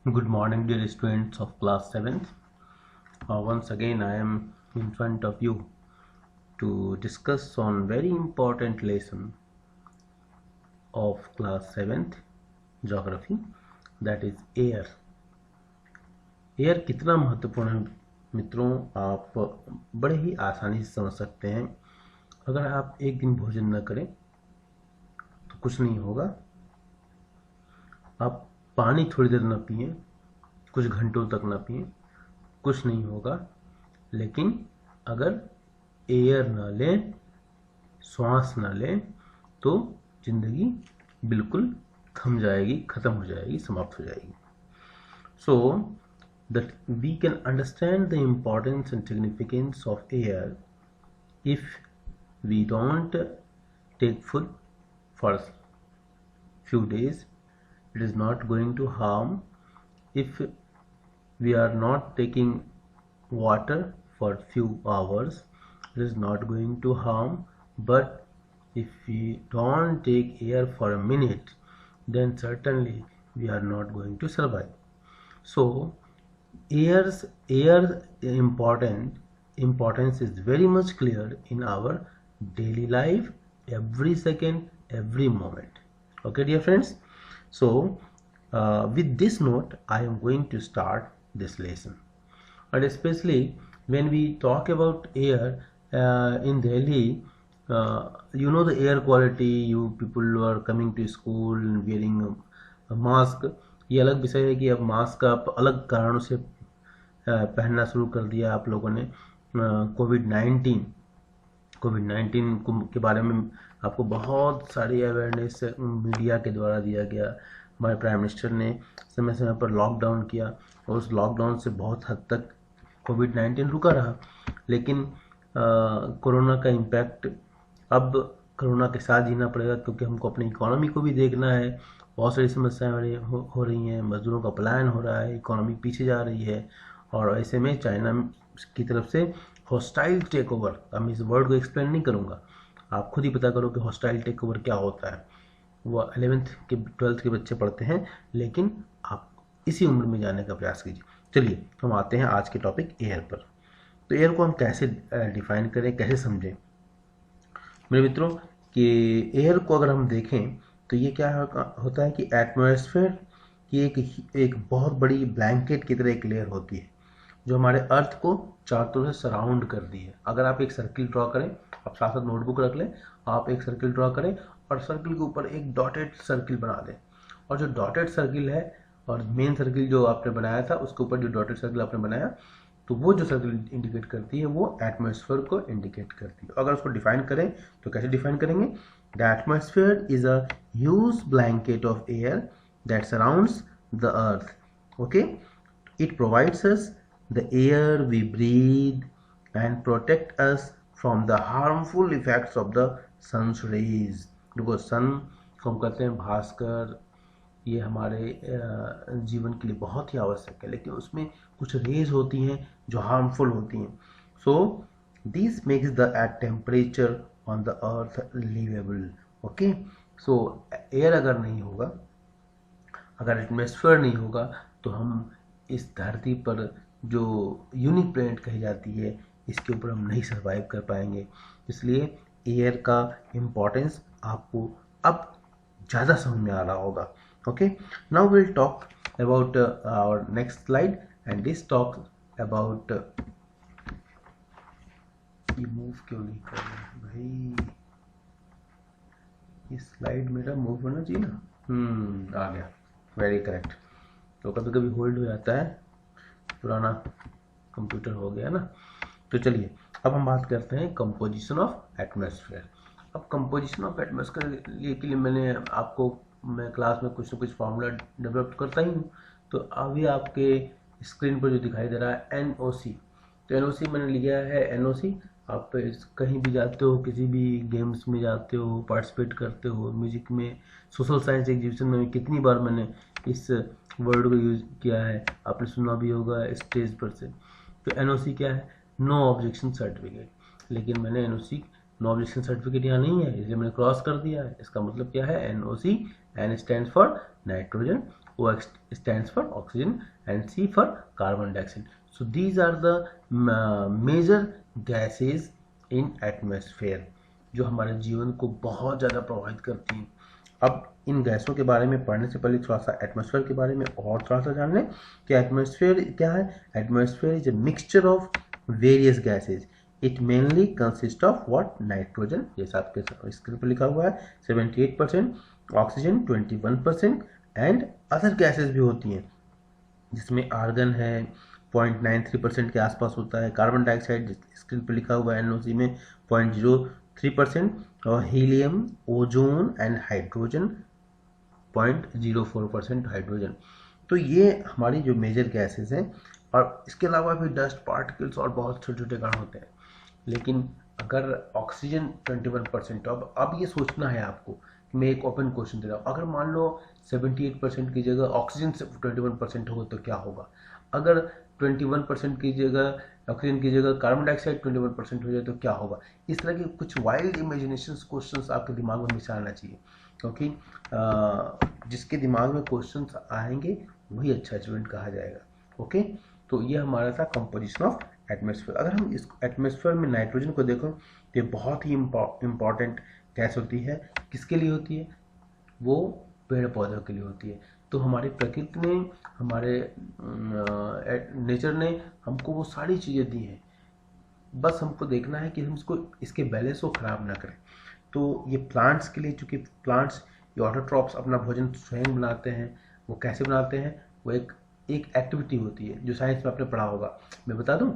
Good morning, dear students of class 7th. Once again, I am in front of you to discuss on very important lesson of class 7th geography, that is air. Air कितना महत्वपूर्ण है मित्रों, आप बड़े ही आसानी से समझ सकते हैं। अगर आप एक दिन भोजन न करें तो कुछ नहीं होगा, आप पानी थोड़ी देर न पिए, कुछ घंटों तक न पिए, कुछ नहीं होगा। लेकिन अगर एयर न लें, श्वास न लें, तो जिंदगी बिल्कुल थम जाएगी, खत्म हो जाएगी, समाप्त हो जाएगी। सो that we can understand the importance and significance of air if we don't take food for few days. It is not going to harm. If we are not taking water for few hours, it is not going to harm. But if we don't take air for a minute, then certainly we are not going to survive. So air importance is very much clear in our daily life, every second, every moment. Okay, dear friends. So with this note, I am going to start this lesson. And especially when we talk about air in Delhi, you know the air quality, you people who are coming to school and wearing a mask, ये अलग विषय है कि अब mask आप अलग कारणों से पहनना शुरू कर दिया आप लोगों ने। कोविड-19 के बारे में आपको बहुत सारी अवेयरनेस मीडिया के द्वारा दिया गया। हमारे प्राइम मिनिस्टर ने समय समय पर लॉकडाउन किया और उस लॉकडाउन से बहुत हद तक कोविड-19 रुका रहा। लेकिन कोरोना का इम्पैक्ट, अब कोरोना के साथ जीना पड़ेगा, क्योंकि हमको अपनी इकोनॉमी को भी देखना है। बहुत सारी समस्याएं हो रही हैं, मजदूरों का पलायन हो रहा है, इकोनॉमी पीछे जा रही है। और ऐसे में चाइना की तरफ से हॉस्टाइल टेक ओवर, अब मैं इस वर्ड को एक्सप्लेन नहीं करूँगा, आप खुद ही पता करो कि हॉस्टाइल टेक ओवर क्या होता है। वो 11th के 12th के बच्चे पढ़ते हैं, लेकिन आप इसी उम्र में जाने का प्रयास कीजिए। चलिए हम आते हैं आज के टॉपिक एयर पर। तो एयर को हम कैसे डिफाइन करें, कैसे समझें मेरे मित्रों, कि एयर को अगर हम देखें तो ये क्या होता है कि एटमॉस्फेयर की एक बहुत बड़ी ब्लैंकेट की तरह एक लेयर होती है जो हमारे अर्थ को चारों तरफ से सराउंड करती है। अगर आप एक सर्किल ड्रॉ करें, आप साथ साथ नोटबुक रख लें, आप एक सर्किल ड्रॉ करें और सर्किल के ऊपर एक डॉटेड सर्किल बना दें, और जो डॉटेड सर्किल है और मेन सर्किल जो आपने बनाया था उसके ऊपर जो डॉटेड सर्किल आपने बनाया, तो वो जो सर्किल इंडिकेट करती है वो एटमॉस्फेयर को इंडिकेट करती है। अगर उसको डिफाइन करें तो कैसे डिफाइन करेंगे? The atmosphere is a huge blanket of air that surrounds the earth. Okay, it provides us the air we breathe and protect us from the harmful effects of the sun's rays। देखो सन को हम कहते हैं भास्कर, ये हमारे जीवन के लिए बहुत ही आवश्यक है, लेकिन उसमें कुछ रेज होती हैं जो हार्मफुल होती हैं। So this makes the temperature on the earth livable. Okay, so air अगर नहीं होगा, अगर एटमॉस्फेयर नहीं होगा, तो हम इस धरती पर जो यूनिक प्लेनेट कही जाती है, इसके ऊपर हम नहीं सर्वाइव कर पाएंगे। इसलिए एयर का इम्पोर्टेंस आपको अब ज़्यादा समझ में आ रहा होगा। Okay, now will talk about our next slide and this talk about, ये मूव क्यों नहीं कर रहा है भाई, ये स्लाइड मेरा मूव होना चाहिए ना। आ गया, वेरी करेक्ट। तो कभी कभी होल्ड हो जाता है, पुराना कंप्यूटर हो गया ना। तो चलिए अब हम बात करते हैं कंपोजिशन ऑफ एटमॉस्फेयर। अब कंपोजिशन ऑफ एटमॉस्फेयर के लिए मैं क्लास में कुछ ना कुछ फार्मूला डेवलप करता ही हूँ। तो अभी आपके स्क्रीन पर जो दिखाई दे रहा है NOC, तो NOC मैंने लिया है। NOC आप कहीं भी जाते हो, किसी भी गेम्स में जाते हो, पार्टिसिपेट करते हो, म्यूजिक में, सोशल साइंस एग्जीबिशन में कितनी बार मैंने इस वर्ड को यूज किया है, आपने सुना भी होगा स्टेज पर से। तो NOC क्या है? No objection certificate. लेकिन मैंने NOC नो ऑब्जेक्शन सर्टिफिकेट यहाँ नहीं है, इसलिए मैंने क्रॉस कर दिया है। इसका मतलब क्या है? NOC, N stands for nitrogen O stands for oxygen and C for carbon dioxide. So these are the major gases in atmosphere जो हमारे जीवन को बहुत ज़्यादा प्रभावित करती हैं। अब इन गैसों के बारे में पढ़ने से पहले थोड़ा सा एटमॉस्फेयर के बारे में और थोड़ा सा जान लें कि एटमॉस्फेयर क्या है। Atmosphere is a mixture of various gases. It mainly consist of what? Nitrogen, जैसा आपके स्क्रीन पर लिखा हुआ है 78%, ऑक्सीजन 21% एंड अदर गैसेज भी होती हैं जिसमें आर्गन है 0.93% के आसपास होता है, कार्बन डाइऑक्साइड स्क्रीन पर लिखा हुआ है NOC में 0.03% और helium, ozone and hydrogen 0.04% hydrogen. तो ये हमारी जो मेजर गैसेस हैं, और इसके अलावा भी डस्ट पार्टिकल्स और बहुत छोटे छोटे कण होते हैं। लेकिन अगर ऑक्सीजन 21%, तो अब ये सोचना है आपको, मैं एक ओपन क्वेश्चन दे रहा हूँ, अगर मान लो 78% की जगह ऑक्सीजन से 21% होगा तो क्या होगा? अगर 21% की जगह ऑक्सीजन की जगह कार्बन डाइऑक्साइड 21% हो जाए तो क्या होगा? इस तरह के कुछ वाइल्ड इमेजिनेशन क्वेश्चंस आपके दिमाग में हमेशा आना चाहिए, क्योंकि जिसके दिमाग में क्वेश्चंस आएंगे वही अच्छा स्टूडेंट कहा जाएगा। ओके, तो ये हमारा था कंपोजिशन ऑफ एटमॉस्फेयर। अगर हम इस एटमॉस्फेयर में नाइट्रोजन को देखो तो ये बहुत ही इम्पॉर्टेंट गैस होती है। किसके लिए होती है? वो पेड़ पौधों के लिए होती है। तो हमारी प्रकृति ने, हमारे नेचर ने हमको वो सारी चीज़ें दी हैं, बस हमको देखना है कि हम इसके बैलेंस को ख़राब ना करें। तो ये प्लांट्स के लिए, चूँकि प्लांट्स ये ऑटोट्रॉप्स अपना भोजन स्वयं बनाते हैं, वो कैसे बनाते हैं? वो एक एक्टिविटी होती है जो साइंस में आपने पढ़ा होगा। मैं बता दूं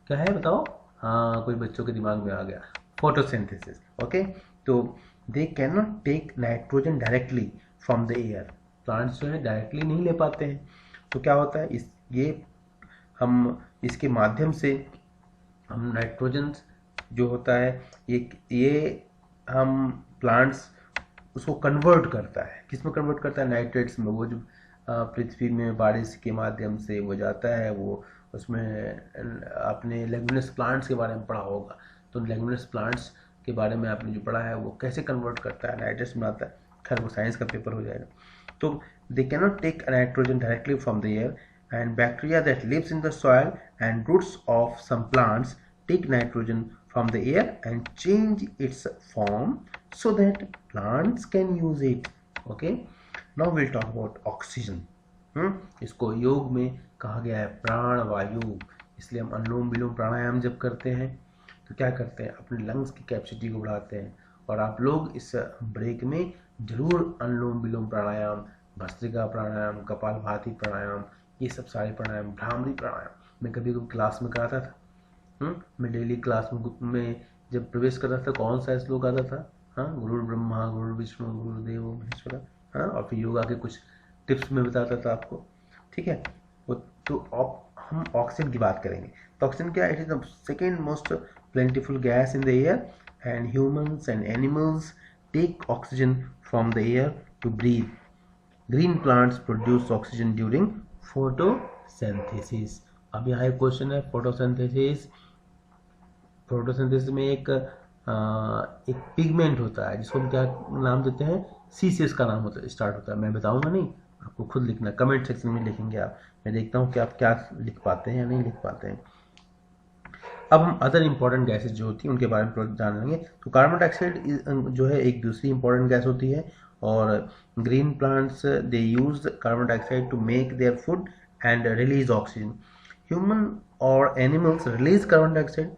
क्या है, बताओ? हाँ, कोई बच्चों के दिमाग में आ गया, फोटोसिंथेसिस। ओके, तो they can not take nitrogen directly from the air. Plants जो है डायरेक्टली नहीं ले पाते हैं, तो क्या होता है, हम इसके माध्यम से हम नाइट्रोजन जो होता है ये हम प्लांट्स उसको कन्वर्ट करता है। किस में कन्वर्ट करता है? नाइट्रेट्स में। वो जो पृथ्वी में बारिश के माध्यम से वो जाता है, वो उसमें आपने लेगुमिनस प्लांट्स के बारे में पढ़ा होगा, तो लेगुमिनस प्लांट्स के बारे में आपने जो पढ़ा है वो कैसे कन्वर्ट करता है, नाइट्रेट्स में आता है। खैर वो साइंस का पेपर हो जाएगा। तो they can not take nitrogen directly from the air and bacteria that lives in the soil and roots of some plants take nitrogen from the air and change its form so that plants can use it. Okay, now we'll talk about oxygen. इसको योग में कहा गया है प्राण वायु, इसलिए हम अनुलोम विलोम प्राणायाम जब करते हैं तो क्या करते हैं, अपने लंग्स की कैपेसिटी को बढ़ाते हैं। और आप लोग इस ब्रेक में जरूर अनुलोम विलोम प्राणायाम, भस्त्रिका प्राणायाम, कपालभाति प्राणायाम, ये सब सारे प्राणायाम, भ्रामरी प्राणायाम मैं कभी कभी क्लास में कराता था। मैं डेली क्लास में जब प्रवेश करता था, कौन सा श्लोक आता था? हाँ, गुरु ब्रह्मा गुरु विष्णु गुरुदेव महेश्वरा। हाँ, और फिर योगा के कुछ टिप्स में बताता था आपको। ठीक है, तो हम ऑक्सीजन की बात करेंगे। तो ऑक्सीजन क्या? It is the second most plentiful gas in the air and humans and animals take oxygen from the air to breathe. Green plants produce oxygen during photosynthesis. अब यहाँ एक क्वेश्चन है, फोटोसिंथेसिस में एक पिगमेंट होता है जिसको हम क्या नाम देते हैं? सीसीएस का नाम होता है, स्टार्ट होता है। मैं बताऊंगा नहीं, आपको खुद लिखना, कमेंट सेक्शन में लिखेंगे आप। मैं देखता हूँ कि आप क्या लिख पाते हैं या नहीं लिख पाते हैं। अब हम अदर इंपॉर्टेंट गैसेज जो होती हैं उनके बारे में जान लेंगे। तो कार्बन डाइऑक्साइड जो है एक दूसरी इंपॉर्टेंट गैस होती है, और green plants they use carbon dioxide to make their food and release oxygen. Human और animals release carbon dioxide.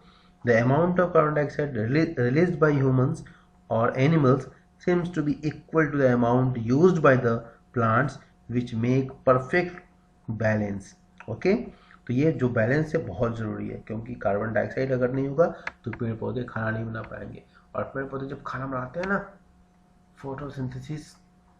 The amount of carbon dioxide released by humans or animals seems to be equal to the amount used by the plants, which make perfect balance. Okay, तो ये जो balance है बहुत ज़रूरी है, क्योंकि carbon dioxide अगर नहीं होगा तो पेड़ पौधे खाना नहीं बना पाएंगे। और पेड़ पौधे जब खाना बनाते हैं ना, फोटोसिंथेसिस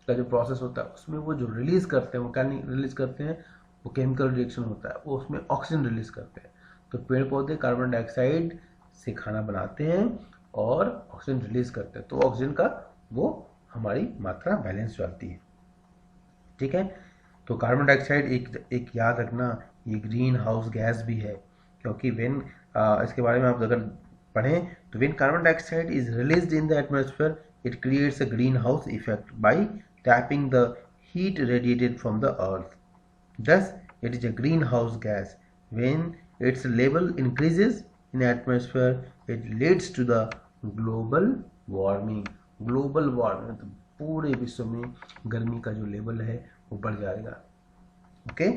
का जो प्रोसेस होता है उसमें वो जो रिलीज करते हैं, वो क्या नहीं रिलीज करते हैं, वो केमिकल रिएक्शन होता है, वो उसमें ऑक्सीजन रिलीज करते हैं। तो पेड़ पौधे कार्बन डाइऑक्साइड से खाना बनाते हैं और ऑक्सीजन रिलीज करते हैं, तो ऑक्सीजन का वो हमारी मात्रा बैलेंस रहती है। ठीक है, तो कार्बन डाइऑक्साइड एक याद रखना, ये ग्रीन हाउस गैस भी है, क्योंकि वेन इसके बारे में आप अगर पढ़ें तो when carbon dioxide is released in the atmosphere it creates a green house effect bye tapping the heat radiated from the earth. Thus, it is a greenhouse gas. When its level increases in atmosphere, it leads to the global warming. Global warming तो पूरे विश्व में गर्मी का जो level है वो बढ़ जाएगा. Okay,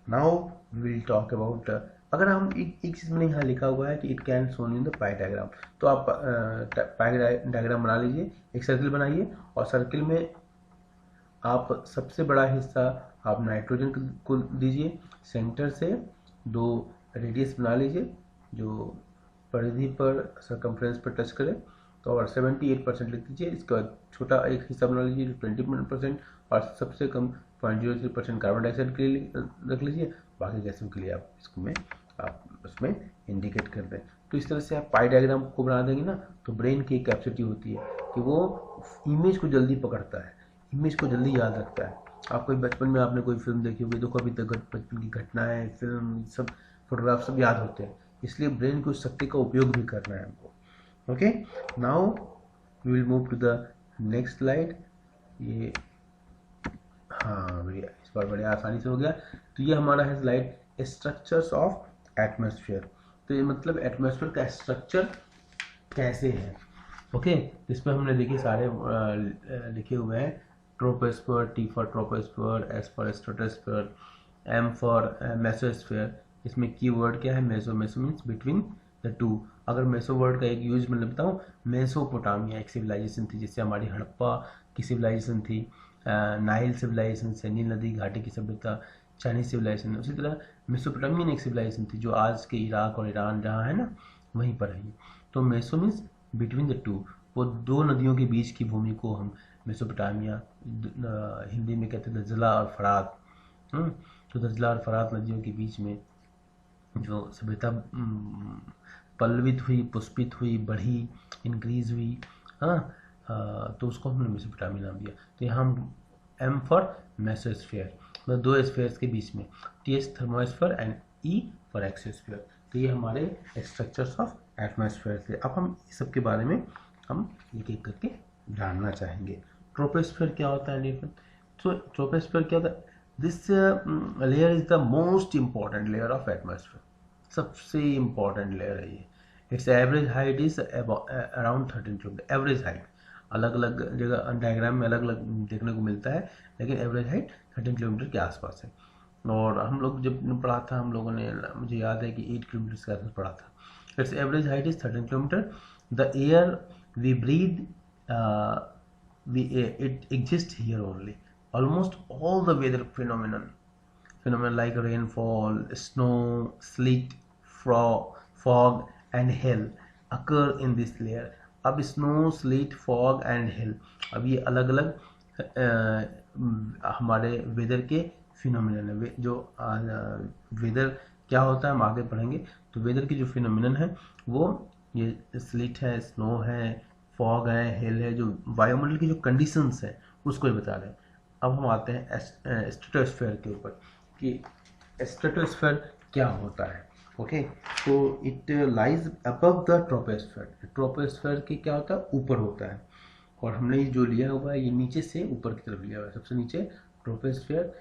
now we will talk about, अगर हम एक चीज़ मैंने यहाँ लिखा हुआ है कि it can shown in the pi diagram, तो आप पाई डायग्राम बना लीजिए, एक सर्किल बनाइए और सर्किल में आप सबसे बड़ा हिस्सा आप नाइट्रोजन को दीजिए, सेंटर से 2 रेडियस बना लीजिए जो परिधि पर सरकमफ्रेंस पर टच करे, तो और 78% लिख दीजिए. इसके बाद छोटा एक हिस्सा बना लीजिए जो 20% और सबसे कम 0.03% कार्बन डाइऑक्साइड के लिए रख लीजिए, बाकी गैसों के लिए आप इसको में आप उसमें इंडिकेट कर दें. तो इस तरह से आप पाई डायग्राम को बना देंगे ना, तो ब्रेन की कैपेसिटी होती है कि वो इमेज को जल्दी पकड़ता है, इमेज को जल्दी याद रखता है. आप कोई बचपन में आपने कोई फिल्म देखी होगी, देखो अभी तक बचपन की घटनाएं, फिल्म, सब फोटोग्राफ सब याद होते हैं, इसलिए ब्रेन को उस शक्ति का उपयोग भी करना है हमको. Okay, now we will move to the next slide. ये हाँ भैया, इस बार बड़े आसानी से हो गया. तो ये हमारा है स्लाइड स्ट्रक्चर्स ऑफ एटमॉस्फेयर. तो ये मतलब एटमॉस्फेयर का स्ट्रक्चर कैसे है. ओके, इसमें हमने देखिए सारे लिखे हुए हैं. Troposphere, T for troposphere, S for stratosphere, M for mesosphere. इसमें की वर्ड क्या है, meso. Meso means between the two. अगर मेसो वर्ड का एक यूज मैं बताऊँ, मेसोपोटामिया एक सिविलाइजेशन थी, जिससे हमारी हड़प्पा की सिविलाइजेशन थी, नाइल सिविलाइजेशन से, नील नदी घाटी की सभ्यता, चाइनीज सिविलाइजेशन. उसी तरह मेसोपोटामियन एक सिविलाइजेशन थी जो आज के इराक और ईरान जहाँ है ना, वहीं पर है. तो meso means between the to, वो 2 नदियों के बीच की भूमि को हम मेसोपोटामिया, हिंदी में कहते हैं दजला और फरात. तो दजला और फरात नदियों के बीच में जो सभ्यता पल्लवित हुई, पुष्पित हुई, बढ़ी, इंक्रीज हुई, तो उसको हमने मेसोपोटामिया नाम दिया. तो यहाँ हम एम फॉर मेसोस्फीयर, मतलब 2 स्फीयर्स के बीच में, T S thermosphere and E for exosphere. तो ये हमारे स्ट्रक्चर्स ऑफ एटमॉस्फेयर थे. अब हम इस सब के बारे में हम एक एक करके जानना चाहेंगे. ट्रोपोस्फीयर क्या होता है? तो ट्रोपोस्फीयर क्या होता है? This layer is the most important layer of atmosphere. सबसे इंपॉर्टेंट लेयर है ये. It's average height is around 13 kilometre. Average height अलग अलग जगह डायग्राम में अलग अलग देखने को मिलता है, लेकिन एवरेज हाइट 13 किलोमीटर के आसपास है. और हम लोग जब पढ़ा था, हम लोगों ने, मुझे याद है कि 8 किलोमीटर के आसपास पढ़ा था. Its average height is 13 kilometre. The air we breathe, it exists here only. Almost all the weather phenomena like rainfall, snow, sleet, fog and hail occur in this layer. अब snow, sleet, fog and hail, अब ये अलग अलग हमारे weather के phenomenon है. जो weather क्या होता है हम आगे पढ़ेंगे. तो वेदर की जो फिनोमिनन है वो ये स्लीट है, स्नो है, फॉग है, हेल है, जो वायुमंडल की जो कंडीशंस है उसको ही बता रहे हैं. अब हम आते हैं स्ट्रेटोस्फीयर के ऊपर कि स्ट्रेटोस्फीयर क्या होता है. ओके, तो it lies above the troposphere. Troposphere की क्या होता है? ऊपर होता है. और हमने जो लिया हुआ है ये नीचे से ऊपर की तरफ लिया हुआ है. सबसे नीचे ट्रोपोस्फीयर,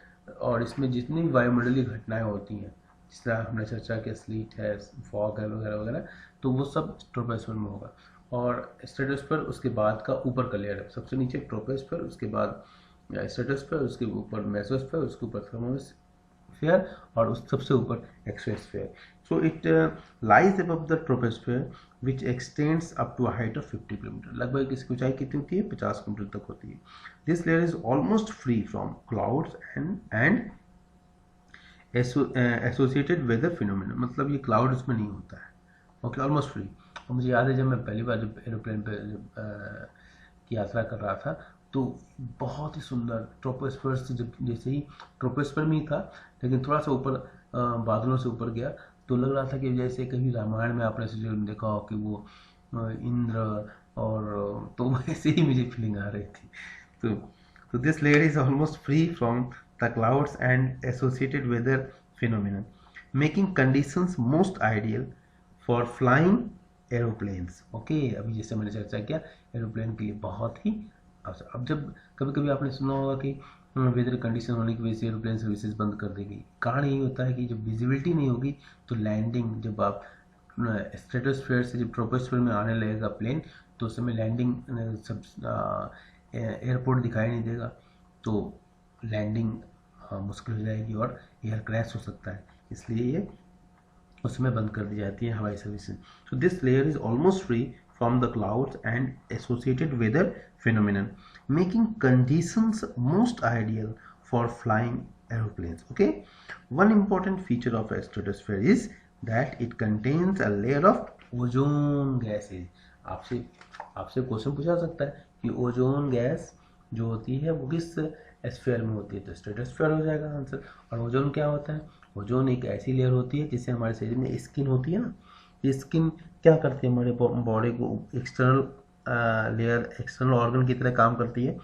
और इसमें जितनी वायुमंडलीय घटनाएं होती हैं, जिस तरह हमने चर्चा किया, स्लीट है, फॉग है वगैरह वगैरह, तो वो सब ट्रोपोस्फीयर में होगा. और स्ट्रेटोस्फीयर उसके बाद का ऊपर का लेयर है. सबसे नीचे ट्रोपोस्फीयर, उसके बाद स्ट्रेटोस्फीयर, उसके ऊपर मेसोस्फीयर, उसके ऊपर थर्मोस्फीयर और उस सबसे ऊपर exosphere. So it lies above the troposphere which extends up to a height of 50 kilometre. लगभग इसकी ऊंचाई कितनी होती है? 50 किलोमीटर तक होती है. This layer is almost free from clouds and associated weather phenomena. मतलब ये क्लाउड इसमें नहीं होता है. Okay, almost free. और मुझे याद है जब मैं पहली बार जब एरोप्लेन पे की यात्रा कर रहा था, तो बहुत ही सुंदर ट्रोपोस्फीयर से, जब जैसे ही ट्रोपोस्फीयर में ही था, लेकिन थोड़ा सा ऊपर बादलों से ऊपर गया, तो लग रहा था कि जैसे कहीं रामायण में आपने जो देखा हो कि वो इंद्र, और तो वैसे ही मुझे फीलिंग आ रही थी. तो this layer is almost free from the clouds and associated weather phenomena, making conditions most ideal for flying aeroplanes. Okay, अभी जैसे मैंने चर्चा किया, एरोप्लेन के लिए बहुत ही. अब जब कभी कभी आपने सुना होगा कि वेदर कंडीशन होने की वजह से एरोप्लेन सर्विसेज बंद कर दी गई। कारण यही होता है कि जब विजिबिलिटी नहीं होगी तो लैंडिंग, जब आप स्ट्रेटोस्फेयर से जब ट्रोपोस्फेयर में आने लगेगा प्लेन, तो उस समय लैंडिंग सब एयरपोर्ट दिखाई नहीं देगा, तो लैंडिंग मुश्किल हो जाएगी और एयर क्रैश हो सकता है, इसलिए ये उसमें बंद कर दी जाती है हवाई services. So this layer is almost free from the clouds and associated weather phenomenon, making conditions most ideal for flying aeroplanes. Okay, one important feature of a stratosphere is that it contains a layer of ozone gases. आपसे आपसे question पूछा सकता है कि ozone gas जो होती है वो किस स्फीयर में होती है, तो स्ट्रेटोस्फीयर हो जाएगा आंसर। और ओजोन क्या होता है? ओजोन एक ऐसी लेयर होती है जिससे हमारे शरीर में स्किन होती है ना, ये स्किन क्या करती है, हमारे बॉडी को एक्सटर्नल लेयर, एक्सटर्नल ऑर्गन की तरह काम करती है,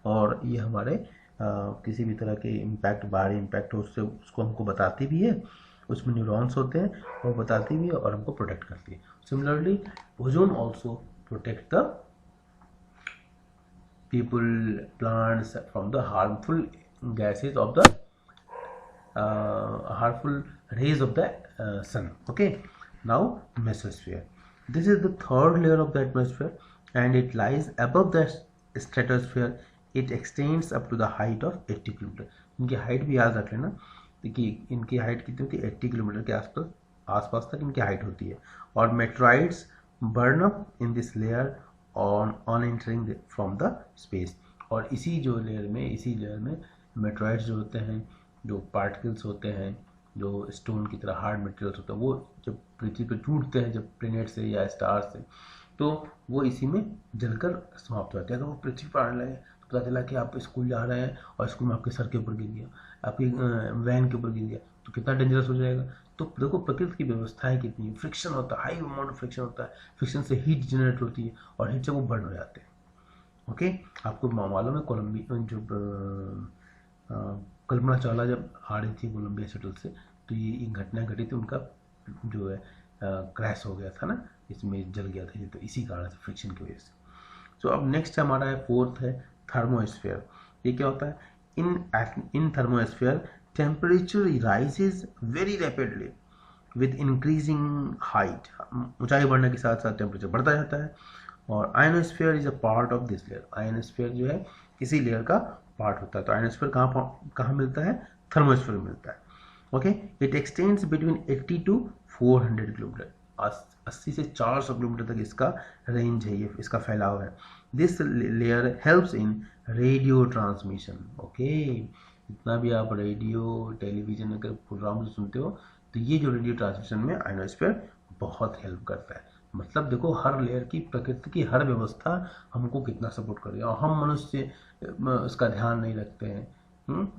और ये हमारे किसी भी तरह के इम्पैक्ट, बाहरी इम्पैक्ट हो उससे उसको हमको बताती भी है, उसमें न्यूरॉन्स होते हैं वो बताती भी है और हमको प्रोटेक्ट करती है। Similarly ozone also protect the people, plants from the harmful gases of the harmful rays of the sun. Okay, now mesosphere. This is the third layer of the atmosphere and it lies above the stratosphere. It extends up to the height of 80 kilometre. इनकी height भी याद रख लेना, देखिए इनकी height कितनी होती है, 80 किलोमीटर के आसपास तक इनकी हाइट होती है। और meteoroids burn up in this layer on entering from the space. और इसी लेयर में मेट्रॉइड्स जो होते हैं, जो पार्टिकल्स होते हैं, जो स्टोन की तरह हार्ड मटेरियल्स होते हैं, वो जब पृथ्वी पे टूटते हैं, जब प्लेनेट से या स्टार से, तो वो इसी में जलकर समाप्त हो जाते हैं। अगर वो पृथ्वी पर आने लगे तो पता चला कि आप स्कूल जा रहे हैं और स्कूल में आपके सर के ऊपर गिर गया, आपकी वैन के ऊपर गिर गया, तो कितना डेंजरस हो जाएगा। तो देखो प्रकृति की व्यवस्थाएं कितनी, फ्रिक्शन होता है, हाई अमाउंट ऑफ फ्रिक्शन होता है, फ्रिक्शन से हीट जनरेट होती है और हीट से वो बर्न हो जाते हैं। ओके, आपको मालूम है कोलंबिया जो कल्पना चावला जब आ रही थी कोलंबिया शटल से, तो ये एक घटना घटी थी, उनका जो है क्रैश हो गया था ना, इसमें जल गया था, तो इसी कारण से फ्रिक्शन की वजह से। सो अब नेक्स्ट हमारा है फोर्थ है थर्मोस्फीयर। ये क्या होता है? In thermosphere temperature rises very rapidly with increasing height. ऊंचाई बढ़ने के साथ साथ टेम्परेचर बढ़ता जाता है। और ionosphere is a part of this layer. Ionosphere जो है इसी लेयर का पार्ट होता है। तो आयनोस्फीयर कहाँ मिलता है? थर्मोस्फीयर में मिलता है। Okay, it extends between 80 to 400 kilometre. 80 से 400 किलोमीटर तक इसका रेंज है, ये इसका फैलाव है। This layer helps in radio transmission. Okay, जितना भी आप रेडियो टेलीविजन अगर प्रोग्राम सुनते हो, तो ये जो रेडियो ट्रांसमिशन में आयनोस्फीयर बहुत हेल्प करता है। मतलब देखो हर लेयर की, प्रकृति की हर व्यवस्था हमको कितना सपोर्ट कर रही है, और हम मनुष्य उसका ध्यान नहीं रखते हैं।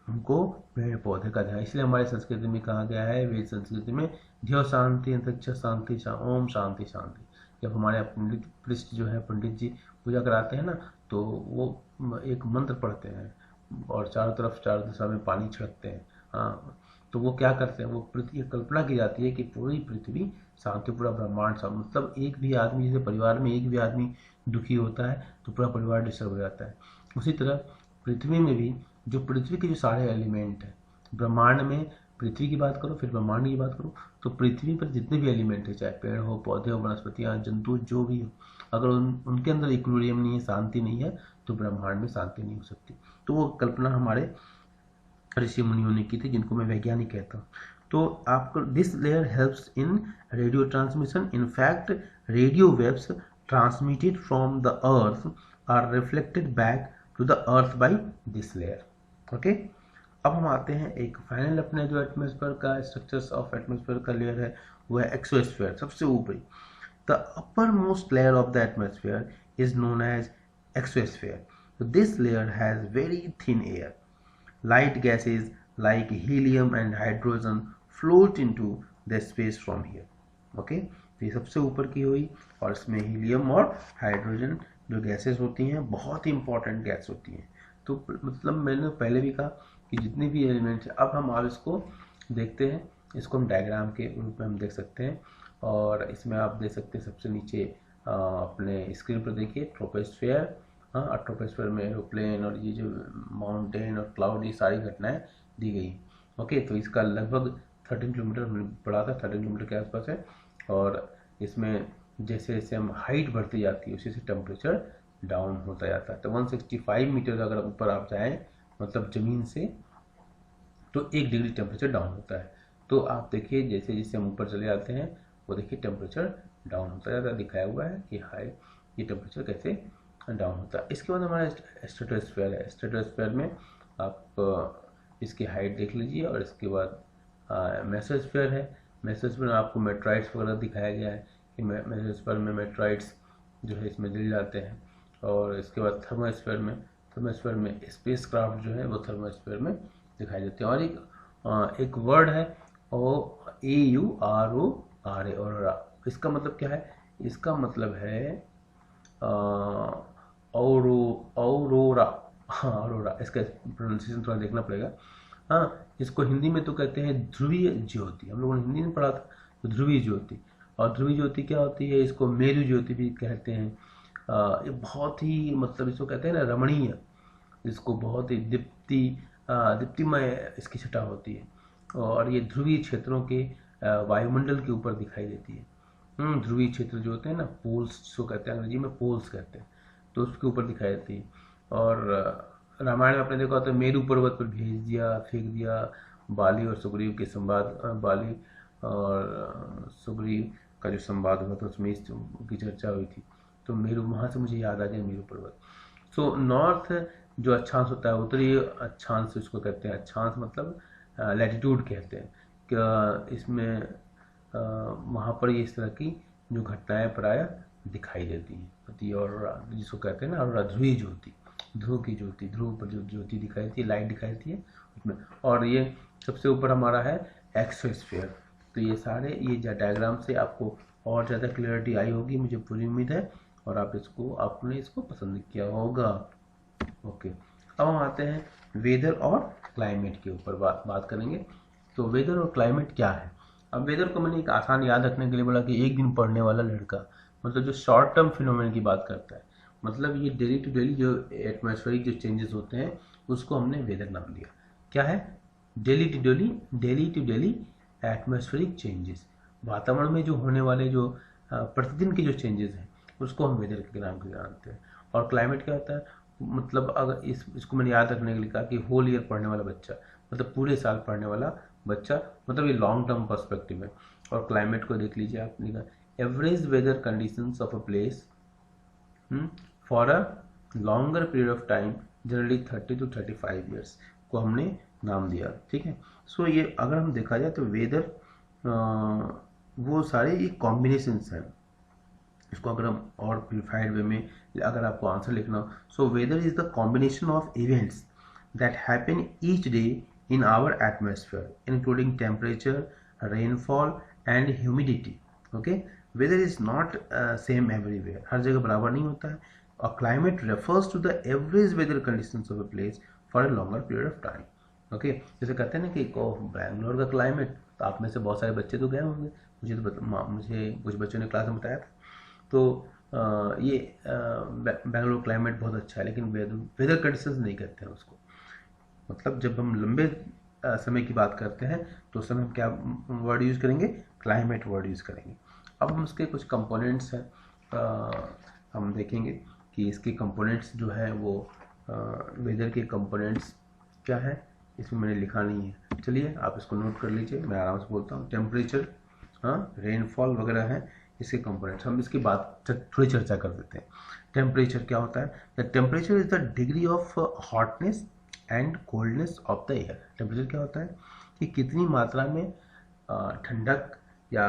हमको पेड़ पौधे का ध्यान, इसलिए हमारी संस्कृति में कहा गया है, वेद संस्कृति में, ध्यो शांति अंतरिक्ष शांति ओम शांति शांति। जब हमारे पंडित पृष्ठ जो है, पंडित जी पूजा कराते हैं ना, तो वो एक मंत्र पढ़ते हैं और चारों दिशा में पानी छिड़कते हैं। हाँ, तो वो क्या करते हैं, वो पृथ्वी कल्पना की जाती है कि पूरी पृथ्वी शांति, पूरा ब्रह्मांड शांत। मतलब एक भी आदमी, जैसे परिवार में एक भी आदमी दुखी होता है तो पूरा परिवार डिस्टर्ब हो जाता है। उसी तरह पृथ्वी में भी जो पृथ्वी के जो सारे एलिमेंट हैं, ब्रह्मांड में पृथ्वी की बात करो, फिर ब्रह्मांड की बात करो, तो पृथ्वी पर जितने भी एलिमेंट है, चाहे पेड़ हो, पौधे हो, वनस्पतियाँ, जंतु, जो भी हो, अगर उनके अंदर इक्विलिब्रियम नहीं है, शांति नहीं है, तो ब्रह्मांड में शांति नहीं हो सकती। तो वो कल्पना हमारे ऋषि मुनियों ने की थी, जिनको मैं वैज्ञानिक कहता हूँ। तो आपको this layer helps in radio transmission. In fact radio waves transmitted from the earth are reflected back to the earth by this layer. Okay, अब हम आते हैं एक फाइनल अपने जो एटमॉस्फेयर का स्ट्रक्चर्स ऑफ एटमॉस्फेयर का लेयर है, वो है एक्सोस्फेयर, सबसे ऊपरी। The uppermost layer of the atmosphere is known as exosphere. So this layer has very thin air. Light gases like helium and hydrogen float into the space from here. Okay, तो ये सबसे ऊपर की हुई, और इसमें helium और hydrogen जो गैसेस होती हैं, बहुत ही इंपॉर्टेंट गैस होती हैं। तो मतलब मैंने पहले भी कहा कि जितने भी एलिमेंट्स हैं, अब हम आप इसको देखते हैं, इसको हम डायग्राम के रूप में हम देख सकते हैं। और इसमें आप देख सकते हैं सबसे नीचे अपने स्क्रीन पर देखिए ट्रोपोस्फेयर, हाँ, ट्रोपोस्फीयर में एरोप्लेन और ये जो माउंटेन और क्लाउड, ये सारी घटनाएं दी गई। ओके, तो इसका लगभग 13 किलोमीटर पड़ा था, 13 किलोमीटर के आसपास है। और इसमें जैसे जैसे हम हाइट बढ़ती जाती है उसी से टेम्परेचर डाउन होता जाता है। तो 165 मीटर अगर ऊपर आप जाएँ मतलब ज़मीन से, तो 1 डिग्री टेम्परेचर डाउन होता है। तो आप देखिए जैसे जैसे हम ऊपर चले जाते हैं वो देखिए टेम्परेचर डाउन होता जाता है, दिखाया हुआ है कि हाई ये टेम्परेचर कैसे डाउन होता है। इसके बाद हमारा स्ट्रेटोस्फीयर है। स्ट्रेटोस्फीयर में आप इसकी हाइट देख लीजिए। और इसके बाद मेसोस्फीयर है। मेसोस्फीयर में आपको मेट्राइट्स वगैरह दिखाया गया है कि मेसोस्फीयर में मेट्राइट्स जो है इसमें दिल जाते हैं। और इसके बाद थर्मोस्फीयर में स्पेस क्राफ्ट जो है वो थर्मोस्फीयर में दिखाई देते हैं। और एक वर्ड है AURORA, ऑरोरा। इसका मतलब क्या है? इसका मतलब है औरोरा। हाँ, औरोरा। इसका प्रोनाउंसिएशन थोड़ा देखना पड़ेगा। हाँ, इसको हिंदी में तो कहते हैं ध्रुवीय ज्योति। हम लोगों ने हिंदी में पढ़ा था, तो ध्रुवीय ज्योति। और ध्रुवीय ज्योति क्या होती है? इसको मेरु ज्योति भी कहते हैं। ये बहुत ही मतलब इसको कहते हैं ना रमणीय, इसको बहुत ही दीप्तिमय इसकी छटा होती है। और ये ध्रुवीय क्षेत्रों के वायुमंडल के ऊपर दिखाई देती है। ध्रुवीय क्षेत्र जो होते हैं ना, पोल्स जिसको कहते हैं, अंग्रेजी में पोल्स कहते हैं, तो उसके ऊपर दिखाई देती है। और रामायण में आपने देखा होता है मेरु पर्वत पर भेज दिया, फेंक दिया। बाली और सुग्रीव के संवाद, बाली और सुग्रीव का जो संवाद हुआ था उसमें की चर्चा हुई थी। तो मेरु, वहाँ से मुझे याद आ गया मेरु पर्वत। सो नॉर्थ जो अक्षांश होता है, उत्तरी अक्षांश इसको कहते हैं। अक्षांश मतलब लैटिट्यूड कहते हैं। क्या इसमें वहाँ पर ये इस तरह की जो घटनाएं प्रायः दिखाई देती हैं। और जिसको कहते हैं ना और ध्रुवीय ज्योति, ध्रुव की ज्योति, ध्रुव पर जो ज्योति दिखाई देती है, लाइट दिखाई देती है उसमें। और ये सबसे ऊपर हमारा है एक्सोस्फीयर। तो ये सारे ये डायग्राम से आपको और ज़्यादा क्लियरिटी आई होगी, मुझे पूरी उम्मीद है। और आपने इसको पसंद किया होगा। ओके, अब हम आते हैं वेदर और क्लाइमेट के ऊपर बात करेंगे। तो वेदर और क्लाइमेट क्या है? अब वेदर को मैंने एक आसान याद रखने के लिए बोला कि एक दिन पढ़ने वाला लड़का, मतलब जो शॉर्ट टर्म फिनोमेना की बात करता है, मतलब ये डेली टू डेली जो एटमॉस्फेरिक जो चेंजेस होते हैं उसको हमने वेदर नाम दिया। क्या है? Daily to daily atmospheric changes, वातावरण में जो होने वाले जो प्रतिदिन के जो चेंजेस हैं उसको हम वेदर के नाम से जानते हैं। और क्लाइमेट क्या होता है? मतलब अगर इसको मैंने याद रखने के लिए कहा कि होल ईयर पढ़ने वाला बच्चा, मतलब पूरे साल पढ़ने वाला बच्चा, मतलब ये लॉन्ग टर्म पर्सपेक्टिव है। और क्लाइमेट को देख लीजिए आप, average weather conditions of a place for a longer period of time, generally 30 to 35 years को हमने नाम दिया। ठीक है। सो ये अगर हम देखा जाए तो वेदर वो सारे ये कॉम्बिनेशंस हैं। इसको अगर हम और प्यूरिफाइड वे में अगर आपको आंसर लिखना हो, so weather is the combination of events that happen each day in our atmosphere including temperature, rainfall and humidity. Okay, weather is not same everywhere, हर जगह बराबर नहीं होता है। और climate refers to the average weather conditions of a place for a longer period of time. Okay, जैसे कहते हैं ना कि बैंगलोर का क्लाइमेट, तो आप में से बहुत सारे बच्चे तो गए होंगे, मुझे कुछ बच्चों ने क्लास में बताया था। तो ये बेंगलोर क्लाइमेट बहुत अच्छा है, लेकिन वेदर कंडीशंस नहीं कहते हैं उसको। मतलब जब हम लंबे समय की बात करते हैं तो उस समय हम क्या वर्ड यूज़ करेंगे? क्लाइमेट वर्ड यूज़ करेंगे। अब हम इसके कुछ कंपोनेंट्स हैं, हम देखेंगे कि इसके कंपोनेंट्स जो है वो वेदर के कंपोनेंट्स क्या है, इसमें मैंने लिखा नहीं है। चलिए आप इसको नोट कर लीजिए, मैं आराम से बोलता हूँ। टेम्परेचर, रेनफॉल वगैरह है इसके कंपोनेंट्स। हम इसकी बात थोड़ी चर्चा कर देते हैं। टेम्परेचर क्या होता है? The temperature is the degree of hotness and coldness of the air. Temperature क्या होता है कि कितनी मात्रा में ठंडक या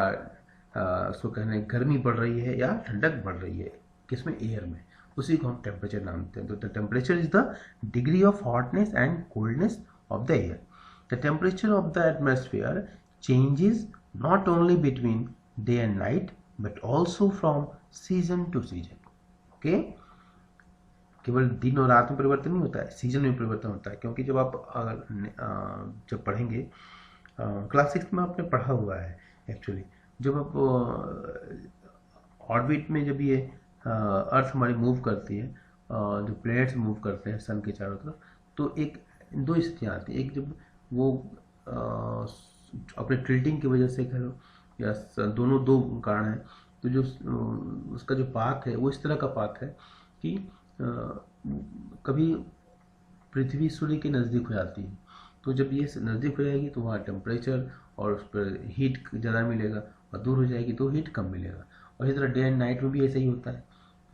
सो कहने गर्मी बढ़ रही है या ठंडक बढ़ रही है, किसमें? एयर में। उसी को हम टेम्परेचर नाम देते हैं। तो the temperature is the degree of hotness and coldness of the air. The temperature of the atmosphere changes not only between day and night but also from season to season. Okay? केवल दिन और रात में परिवर्तन नहीं होता है, season में परिवर्तन होता है। क्योंकि जब आप जब पढ़ेंगे क्लास 6 में आपने पढ़ा हुआ है एक्चुअली, जब आप ऑर्बिट में जब ये अर्थ हमारी मूव करती है जो प्लेनेट्स मूव करते हैं सन के चारों तरफ, तो एक दो स्थितियाँ आती हैं। एक जब वो अपने टिल्टिंग की वजह से करो या दोनों दो कारण हैं, तो जो उसका जो पाथ है वो इस तरह का पाथ है कि कभी पृथ्वी सूर्य के नज़दीक हो जाती है, तो जब ये नज़दीक हो जाएगी तो वहाँ टेम्परेचर और उस पर हीट ज़्यादा मिलेगा, और दूर हो जाएगी तो हीट कम मिलेगा। और इसी तरह डे एंड नाइट में भी ऐसा ही होता है।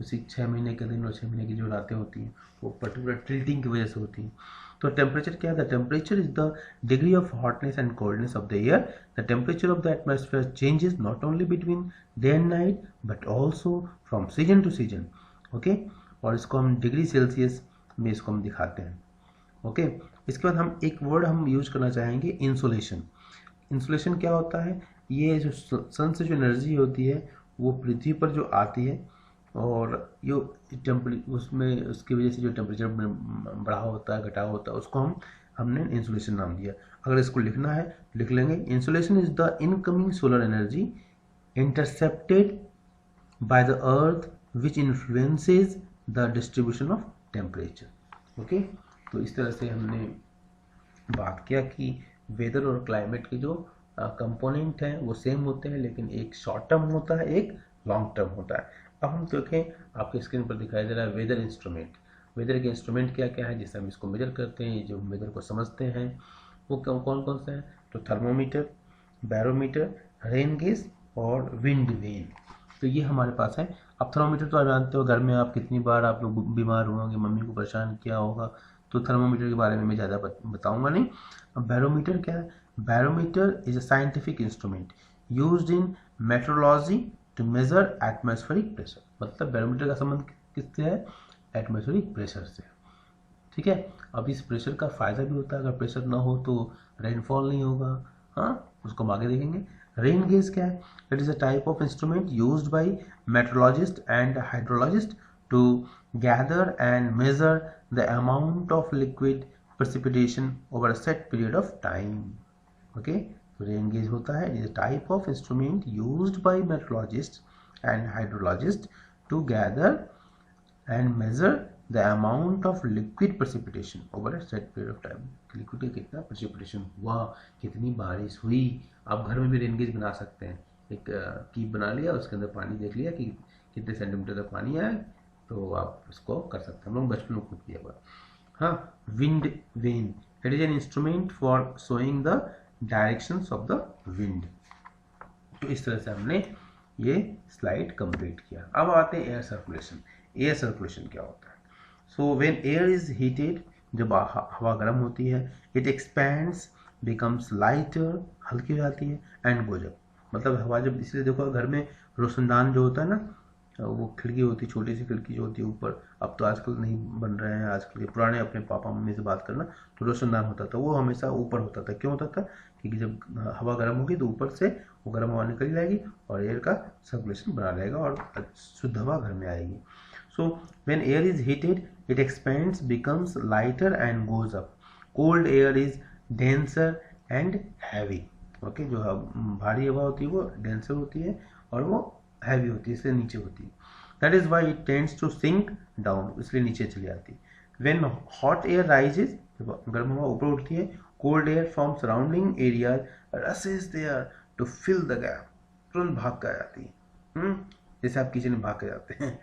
उसी 6 महीने के दिन और 6 महीने की जो रातें होती हैं वो पर्टिकुलर टिल्टिंग की वजह से होती हैं। तो टेम्परेचर क्या है? The temperature is the degree of hotness and coldness of the air. The temperature of the atmosphere changes not only between day and night but also from season two season. Okay, और इसको हम degree Celsius में इसको हम दिखाते हैं। Okay, इसके बाद हम एक वर्ड हम यूज करना चाहेंगे, इंसोलेशन। इंसुलेशन क्या होता है? ये जो सन से जो एनर्जी होती है वो पृथ्वी पर जो आती है, और जो उसमें उसकी वजह से जो टेम्परेचर बढ़ा होता है, घटा होता है, उसको हमने इंसुलेशन नाम दिया। अगर इसको लिखना है लिख लेंगे, insulation is the incoming solar energy intercepted by the earth which influences the distribution of temperature. Okay, तो इस तरह से हमने बात किया कि वेदर और क्लाइमेट के जो कंपोनेंट हैं वो सेम होते हैं, लेकिन एक शॉर्ट टर्म होता है, एक लॉन्ग टर्म होता है। अब हम देखें, आपके स्क्रीन पर दिखाई दे रहा है वेदर इंस्ट्रूमेंट। वेदर के इंस्ट्रूमेंट क्या क्या है जिससे हम इसको मेजर करते हैं, जो वेदर को समझते हैं वो कौन कौन से हैं? तो थर्मोमीटर, बैरोमीटर, रेन गेज और विंड वेन। तो ये हमारे पास है। अब थर्मोमीटर तो आप जानते हो, घर में आप कितनी बार आप लोग बीमार होंगे, मम्मी को परेशान किया होगा, तो थर्मोमीटर के बारे में मैं ज़्यादा बताऊंगा नहीं। अब बैरोमीटर क्या है? Barometer is a scientific instrument used in metrology to measure atmospheric pressure. मतलब बैरोमीटर का संबंध किससे है? एटमॉस्फेरिक प्रेशर से। ठीक है, अब इस प्रेशर का फायदा भी होता है, अगर प्रेशर ना हो तो रेनफॉल नहीं होगा। हाँ, उसको हम आगे देखेंगे। रेन गेज क्या है? It is a type of instrument used by metrologist and hydrologist to gather and measure the amount of liquid precipitation over a set period of time. Okay, so rain gauge होता है, is a type of instrument used by meteorologists and hydrologists to gather and measure the amount of liquid precipitation over a set period of time. Liquid का कितना precipitation हुआ, कितनी बारिश हुई। आप घर में भी रेन गेज बना सकते हैं। एक कीप बना लिया, उसके अंदर पानी देख लिया कि कितने सेंटीमीटर तक पानी आया, तो आप इसको कर सकते हैं। हम लोग बचपन में खुद किया हुआ। हाँ, wind vane, it is an instrument for showing the directions of the wind. तो इस तरह से हमने ये स्लाइड कंप्लीट किया। अब आते हैं एयर सर्कुलेशन। एयर सर्कुलेशन क्या होता है? So when air is heated, जब हवा गर्म होती है, इट एक्सपैंड्स, बिकम्स लाइटर, हल्की हो जाती है, एंड गोज अप। मतलब हवा जब, इसलिए देखो घर में रोशनदान जो होता है ना, वो खिड़की होती है, छोटी सी खिड़की जो होती है ऊपर, अब तो आजकल नहीं बन रहे हैं, आजकल के पुराने अपने पापा मम्मी से बात करना, तो रोशनदान होता था, वो हमेशा ऊपर होता था। क्यों होता था? क्योंकि जब हवा गर्म होगी तो ऊपर से वो गर्म हवा निकल जाएगी और एयर का सर्कुलेशन बना रहेगा और शुद्ध हवा घर में आएगी। So when air is heated, it expends, becomes lighter and goes up. Cold air is denser and heavy. Okay, जो भारी हवा होती है वो डेंसर होती है और वो हैवी होती है, इसलिए नीचे होती है। That is why it tends to sink down, इसलिए नीचे चली जाती है। व्हेन हॉट एयर राइजेज, गर्म हवा ऊपर उठती है, cold air from surrounding area rushes there to fill the gap, तुरंत भाग कर जाती है, जैसे आप किचन में भाग कर जाते हैं।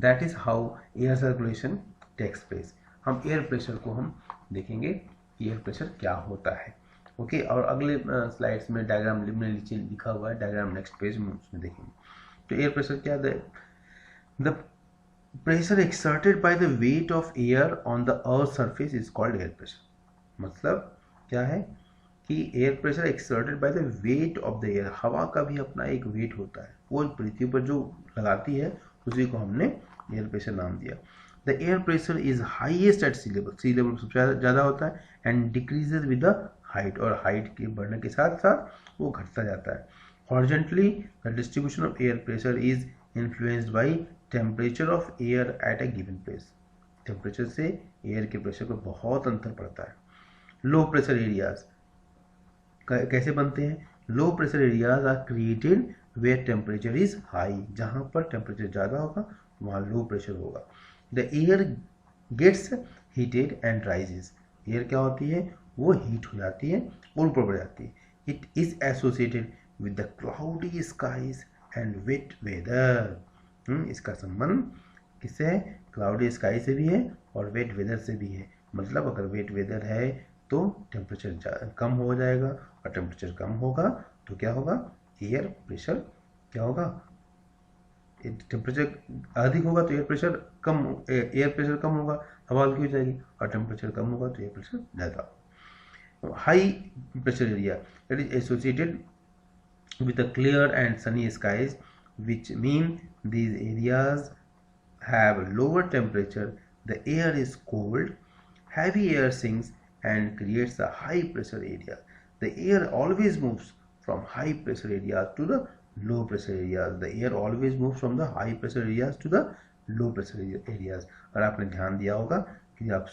That is how air circulation takes place. हम एयर प्रेशर को हम देखेंगे, एयर प्रेशर क्या होता है। ओके, और अगले स्लाइड्स में डायग्राम नीचे लिखा हुआ है, डायग्राम नेक्स्ट पेज में उसमें देखेंगे। तो एयर प्रेशर क्या है? The pressure exerted by the weight of air on the earth surface is called air pressure. मतलब क्या है कि air pressure exerted by the weight of the air, हवा का भी अपना एक वेट होता है, वो पृथ्वी पर जो लगाती है उसी को हमने एयर प्रेशर नाम दिया। The air pressure is highest at sea level, sea level सबसे ज़्यादा होता है, and decreases with the height, और हाइट के बढ़ने के साथ साथ वो घटता जाता है। Horizontally, the distribution of air pressure is influenced by temperature of air at a given place. Temperature से एयर के प्रेशर पर बहुत अंतर पड़ता है। लो प्रेशर एरियाज कैसे बनते हैं? Low pressure areas are created where temperature is high, जहाँ पर टेम्परेचर ज़्यादा होगा वहाँ लो प्रेशर होगा। The air gets heated and rises. Air क्या होती है, वो हीट हो जाती है और ऊपर बढ़ जाती है। It is associated with the cloudy skies and wet weather. इसका संबंध किससे है, क्लाउडी स्काई से भी है और वेट वेदर से भी है। मतलब अगर वेट वेदर है तो टेम्परेचर कम हो जाएगा, और टेम्परेचर कम होगा तो क्या होगा, एयर प्रेशर क्या होगा, टेम्परेचर अधिक होगा तो एयर प्रेशर कम होगा, हवा हल्की हो जाएगी, और टेम्परेचर कम होगा तो एयर प्रेशर ज़्यादा होगा। High pressure area that is associated with the clear and sunny skies, which mean these areas have lower temperature, the air is cold, heavy air sinks and creates a high pressure area. The air always moves from high pressure areas to the low pressure areas. The air always moves from the high pressure areas to the low pressure areas. और आपने ध्यान दिया होगा कि आप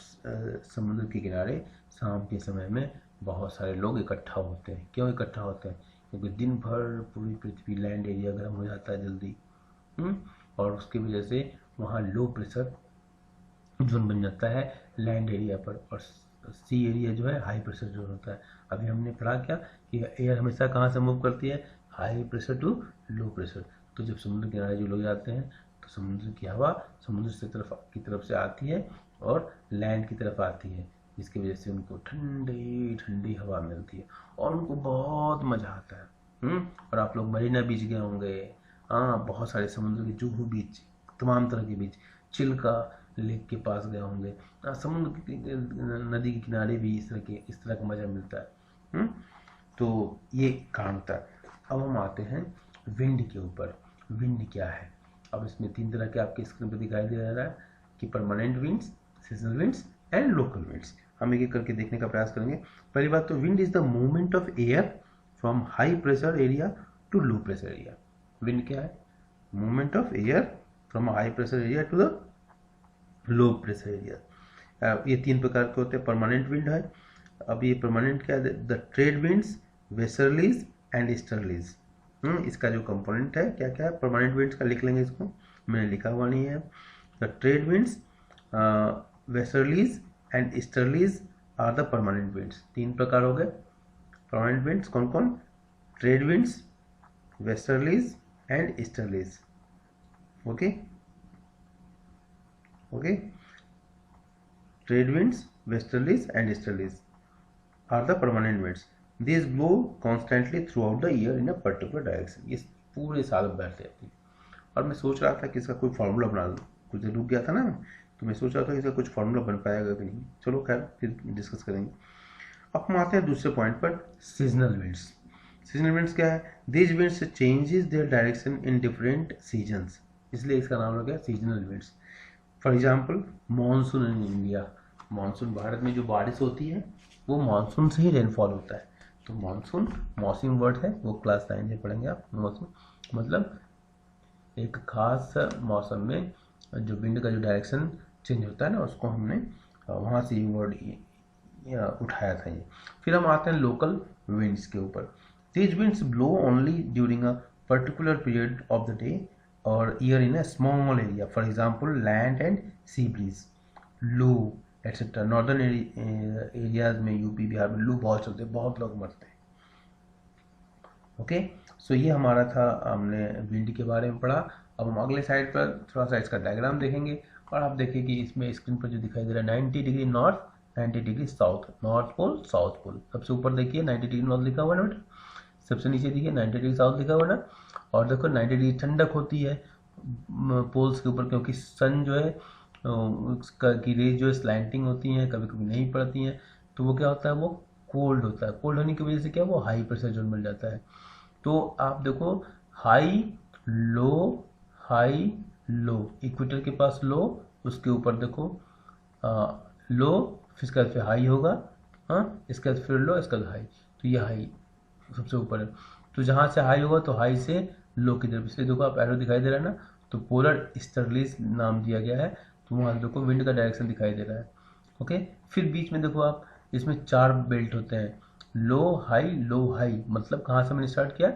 समुद्र के किनारे शाम के समय में बहुत सारे लोग इकट्ठा होते हैं। क्यों इकट्ठा होते हैं, क्योंकि दिन भर पूरी पृथ्वी लैंड एरिया गर्म हो जाता है जल्दी, और उसकी वजह से वहाँ लो प्रेशर जोन बन जाता है लैंड एरिया पर, और सी एरिया जो है हाई प्रेशर जोन होता है। अभी हमने पढ़ा क्या कि एयर हमेशा कहाँ से मूव करती है, high pressure to low pressure. तो जब समुद्र किनारे जो लोग जाते हैं तो समुद्र की हवा समुद्र की तरफ से आती है और लैंड की तरफ आती है, जिसकी वजह से उनको ठंडी ठंडी हवा मिलती है और उनको बहुत मज़ा आता है। और आप लोग मरीना बीच गए होंगे, हाँ, बहुत सारे समुद्र के जुहू बीच, तमाम तरह के बीच, चिल्का लेक के पास गए होंगे, समुद्र नदी के किनारे भी इस तरह का मज़ा मिलता है। तो ये कारण होता है। अब हम आते हैं विंड के ऊपर। विंड क्या है, अब इसमें 3 तरह के आपके स्क्रीन पर दिखाई दे रहा है कि permanent winds, seasonal winds and local winds. हम एक एक करके देखने का प्रयास करेंगे। पहली बात तो wind is the movement of air from high pressure area to low pressure area. Wind क्या है, movement of air from high pressure area to the low pressure area. ये 3 प्रकार के होते हैं। परमानेंट विंड है, अब ये परमानेंट क्या है, the trade winds, westerlies and easterlies. इसका जो कंपोनेंट है क्या क्या है परमानेंट विंड्स का, लिख लेंगे इसको, मैंने लिखा हुआ नहीं है। The trade winds, westerlies and easterlies are the permanent winds. 3 प्रकार हो गए परमानेंट विंड्स, कौन कौन, trade winds, westerlies and easterlies. Okay okay, trade winds, westerlies and easterlies are the permanent winds. These blow constantly throughout the year in a particular direction. ये पूरे साल बैठते रहती है। और मैं सोच रहा था कि इसका कोई फार्मूला बना दूँ, कुछ रुक गया था ना, तो मैं सोच रहा था कि इसका कुछ फार्मूला बन पाएगा कि नहीं। चलो खैर फिर डिस्कस करेंगे। अब हम आते हैं दूसरे पॉइंट पर, सीजनल विंड्स। सीजनल विंड्स क्या है, these winds changes their direction in different seasons, इसलिए इसका नाम हो गया seasonal winds. For example monsoon in India, monsoon Bharat में जो बारिश होती है वो मानसून से ही रेनफॉल होता है। तो मानसून मौसम वर्ड है, वो क्लास 9 में पढ़ेंगे आप। मौसम मतलब एक खास मौसम में जो विंड का जो डायरेक्शन चेंज होता है ना, उसको हमने वहाँ से ये वर्ड उठाया था ये। फिर हम आते हैं लोकल विंड्स के ऊपर। These winds blow only during a particular period of the day or year in a small area, for example land and sea breeze, loo etcetera. Northern areas में यूपी बिहार में लू बहुत चलते हैं, बहुत लोग मरते हैं। ओके, सो ये हमारा था, हमने विंड के बारे में पढ़ा। अब हम अगले साइड पर थोड़ा सा इसका डायग्राम देखेंगे और आप देखिए कि इसमें स्क्रीन पर जो दिखाई दे रहा है 90 degree north, 90 degree south, north pole south pole. सबसे ऊपर देखिए 90 डिग्री नॉर्थ लिखा हुआ है ना बेटा, सबसे नीचे देखिए 90 डिग्री साउथ लिखा हुआ है ना। और देखो 90 डिग्री ठंडक होती है पोल्स के ऊपर, क्योंकि सन जो है उसका की रेज जो है स्लैंटिंग होती हैं, कभी कभी नहीं पड़ती हैं, तो वो क्या होता है, वो कोल्ड होता है। कोल्ड होने की वजह से क्या, वो हाई प्रेशर जोन मिल जाता है। तो आप देखो high low high low, equator के पास लो, उसके ऊपर देखो लो, फिर इसके बाद फिर हाई होगा, हाँ, इसके बाद फिर लो, इसके बाद हाई, तो ये हाई सबसे ऊपर है। तो जहाँ से हाई होगा तो हाई से लो की तरफ, इसलिए देखो आप एरो दिखाई दे रहा है ना, तो पोलर ईस्टर्लीज नाम दिया गया है। तो वहाँ देखो विंड का डायरेक्शन दिखाई दे रहा है। ओके, फिर बीच में देखो आप, इसमें 4 बेल्ट होते हैं, लो हाई, मतलब कहाँ से मैंने स्टार्ट किया,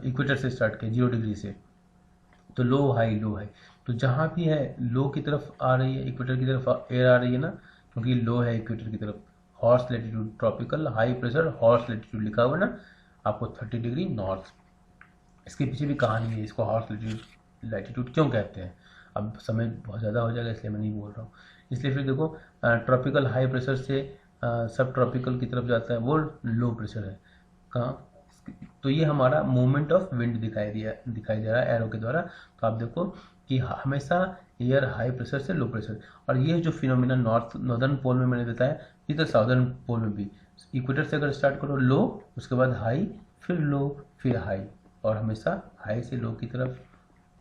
इक्वेटर से स्टार्ट किया 0 डिग्री से, तो लो हाई तो जहाँ भी है लो की तरफ आ रही है, इक्वेटर की तरफ एयर आ रही है ना, क्योंकि लो है इक्वेटर की तरफ, horse latitude tropical high pressure horse latitude लिखा हुआ है ना आपको 30 डिग्री नॉर्थ। इसके पीछे भी कहानी है, इसको हॉर्स लैटिट्यूड क्यों कहते हैं। अब समय बहुत ज़्यादा हो जाएगा इसलिए मैं नहीं बोल रहा हूँ। इसलिए फिर देखो ट्रॉपिकल हाई प्रेशर से सब ट्रॉपिकल की तरफ जाता है, वो लो प्रेशर है कहाँ। तो ये हमारा मूवमेंट ऑफ विंड दिखाई दे रहा है एरो के द्वारा। तो आप देखो कि हमेशा एयर हाई प्रेशर से लो प्रेशर, और ये जो फिनोमिना नॉर्दर्न पोल में मैंने बताया, ये तो साउदर्न पोल में भी इक्वेटर से अगर स्टार्ट करो लो, उसके बाद हाई, फिर लो, फिर हाई, और हमेशा हाई से लो की तरफ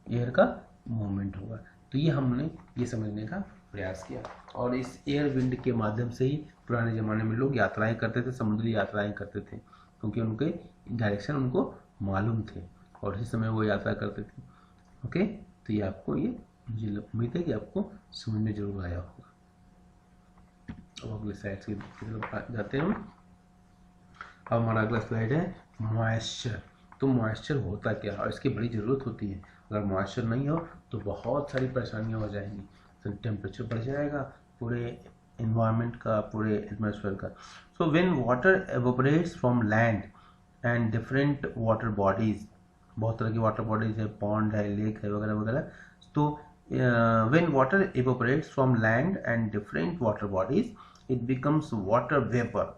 एयर का मूवमेंट होगा। तो ये हमने ये समझने का प्रयास किया, और इस एयर विंड के माध्यम से ही पुराने ज़माने में लोग यात्राएं करते थे, समुद्री यात्राएं करते थे, क्योंकि उनके डायरेक्शन उनको मालूम थे और इसी समय वो यात्रा करते थे। ओके, तो ये आपको ये मुझे उम्मीद है कि आपको समझ में जरूर आया होगा। अब अगले स्लाइड की तरफ जाते हैं। अब हमारा अगला स्लाइड है मॉइस्चर। तो मॉइस्चर होता क्या है और इसकी बड़ी ज़रूरत होती है। अगर मॉइस्चर नहीं हो तो बहुत सारी परेशानियां हो जाएंगी। तो टेम्परेचर बढ़ जाएगा पूरे इन्वायरमेंट का, पूरे एटमॉस्फेयर का। So when water evaporates from land and different water bodies, बहुत तरह की वाटर बॉडीज है, पॉन्ड है, लेक है, वगैरह वगैरह। तो when water evaporates from land and different water bodies it becomes water vapor.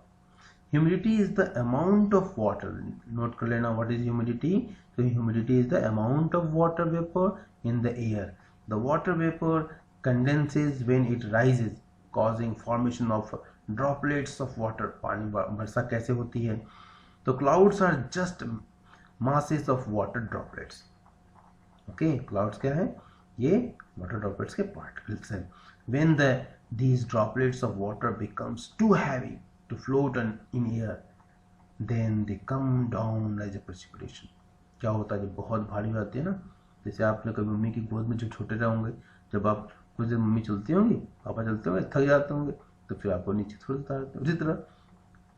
Humidity is the amount of water. Note कर लेना what is humidity. So humidity is the amount of water vapor in the air. The water vapor condenses when it rises, causing formation of droplets of water. पानी वर्षा कैसे होती है? तो clouds are just masses of water droplets. Okay, clouds क्या है? ये water droplets के particles हैं. When these droplets of water becomes too heavy to float in air, then they come down as a precipitation. क्या होता है जब बहुत भारी हो जाती है ना, जैसे आपने कभी मम्मी की गोद में जब छोटे रहे होंगे, जब आप कुछ देर मम्मी चलती होंगी, पापा चलते होंगे, थक जाते होंगे, तो फिर आपको नीचे छोड़ देता है। उसी तरह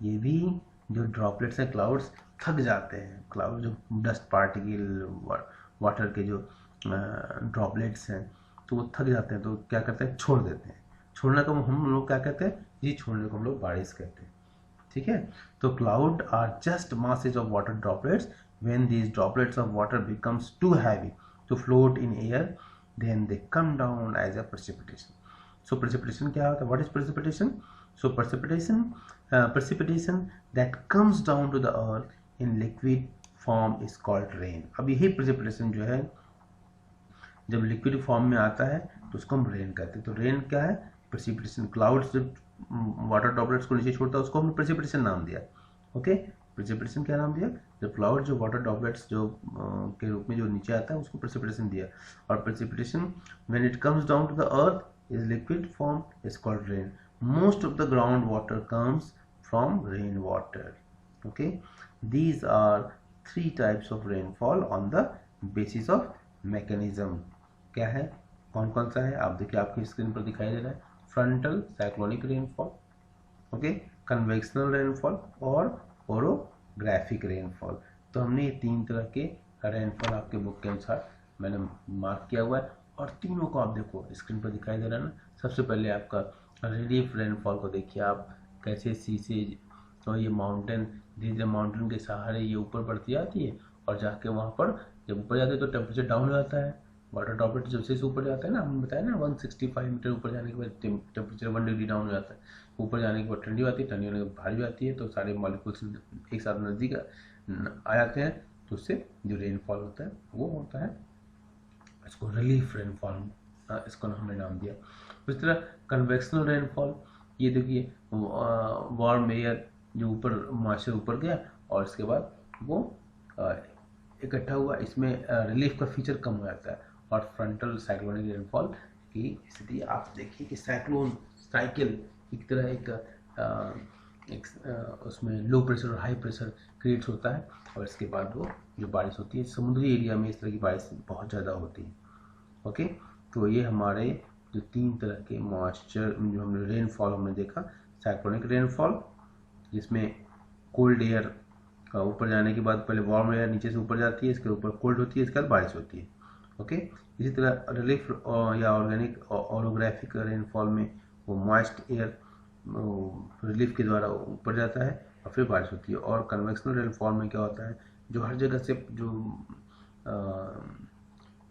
ये भी जो ड्रॉपलेट्स हैं, क्लाउड्स थक जाते हैं। क्लाउड जो डस्ट पार्टिकल, वाटर के जो ड्रॉपलेट्स हैं, तो वो थक जाते हैं, तो क्या करते हैं, छोड़ देते हैं। छोड़ने को हम लोग क्या कहते हैं जी, छोड़ने को हम लोग बारिश कहते हैं। ठीक है, तो cloud are just masses of water droplets. When these droplets of water becomes too heavy to float in air, then they come down as a precipitation. So precipitation क्या होता है? What is precipitation? So precipitation that comes down to the earth in liquid form is called rain. अब यही precipitation जो है जब liquid form में आता है तो उसको हम रेन कहते हैं। तो रेन क्या है? प्रेसिपिटेशन। क्लाउड्स जब वाटर ड्रॉपलेट्स को नीचे छोड़ता है उसको हमने प्रेसिपिटेशन नाम दिया। ओके, प्रेसिपिटेशन क्या नाम दिया? जब क्लाउड जो वाटर ड्रॉपलेट्स जो के रूप में जो नीचे आता है उसको प्रेसिपिटेशन दिया। और precipitation when it comes down to the earth is liquid form is called rain. Most of the ground water comes from rain water. Okay, these are 3 types of rainfall on the basis of mechanism. क्या है, कौन कौन सा है? आप देखिए, आपकी screen पर दिखाई दे रहा है। Frontal cyclonic rainfall, okay, convectional rainfall और ओरोग्राफिक रेनफॉल। तो हमने ये 3 तरह के रेनफॉल आपके बुक के अनुसार मैंने मार्क किया हुआ है, और तीनों को आप देखो स्क्रीन पर दिखाई दे रहा है ना। सबसे पहले आपका रिलीफ रेनफॉल को देखिए आप, कैसे सी से तो ये माउंटेन धीरे धीरे माउंटेन के सहारे ये ऊपर बढ़ती जाती है, और जाके वहाँ पर जब ऊपर जाते हैं तो टेम्परेचर डाउन हो जाता है। वाटर ड्रॉपलेट जब से ऊपर जाता है ना, हमने बताया ना 165 मीटर ऊपर जाने के बाद टेम्परेचर 1 डिग्री डाउन हो जाता है। ऊपर जाने के बाद ठंडी आती है, ठंडी होने के बाद भारी आती है, तो सारे मॉलिक्यूल्स एक साथ नज़दीक आ जाते हैं, तो उससे जो रेनफॉल होता है वो होता है, इसको रिलीफ रेनफॉल इसको हमने नाम दिया। उस तरह कन्वेक्शनल रेनफॉल, ये देखिए वार्म एयर जो ऊपर मॉइस्चर ऊपर गया और इसके बाद वो इकट्ठा हुआ, इसमें रिलीफ का फीचर कम हो जाता है। और फ्रंटल साइक्लोनिक रेनफॉल की स्थिति आप देखिए कि साइक्लोन साइकिल की तरह एक उसमें लो प्रेशर और हाई प्रेशर क्रिएट्स होता है, और इसके बाद वो जो बारिश होती है समुद्री एरिया में, इस तरह की बारिश बहुत ज़्यादा होती है। ओके, तो ये हमारे जो 3 तरह के मॉइस्चर जो हमने रेनफॉल हमने देखा, साइक्लोनिक रेनफॉल जिसमें कोल्ड एयर ऊपर जाने के बाद पहले वार्म एयर नीचे से ऊपर जाती है, इसके ऊपर कोल्ड होती है, इसके बाद बारिश होती है। ओके। इसी तरह रिलीफ या ऑर्गेनिक ऑरोग्राफिक रेनफॉल में वो मॉइस्ट एयर रिलीफ के द्वारा ऊपर जाता है और फिर बारिश होती है। और कन्वेक्शनल रेनफॉल में क्या होता है, जो हर जगह से जो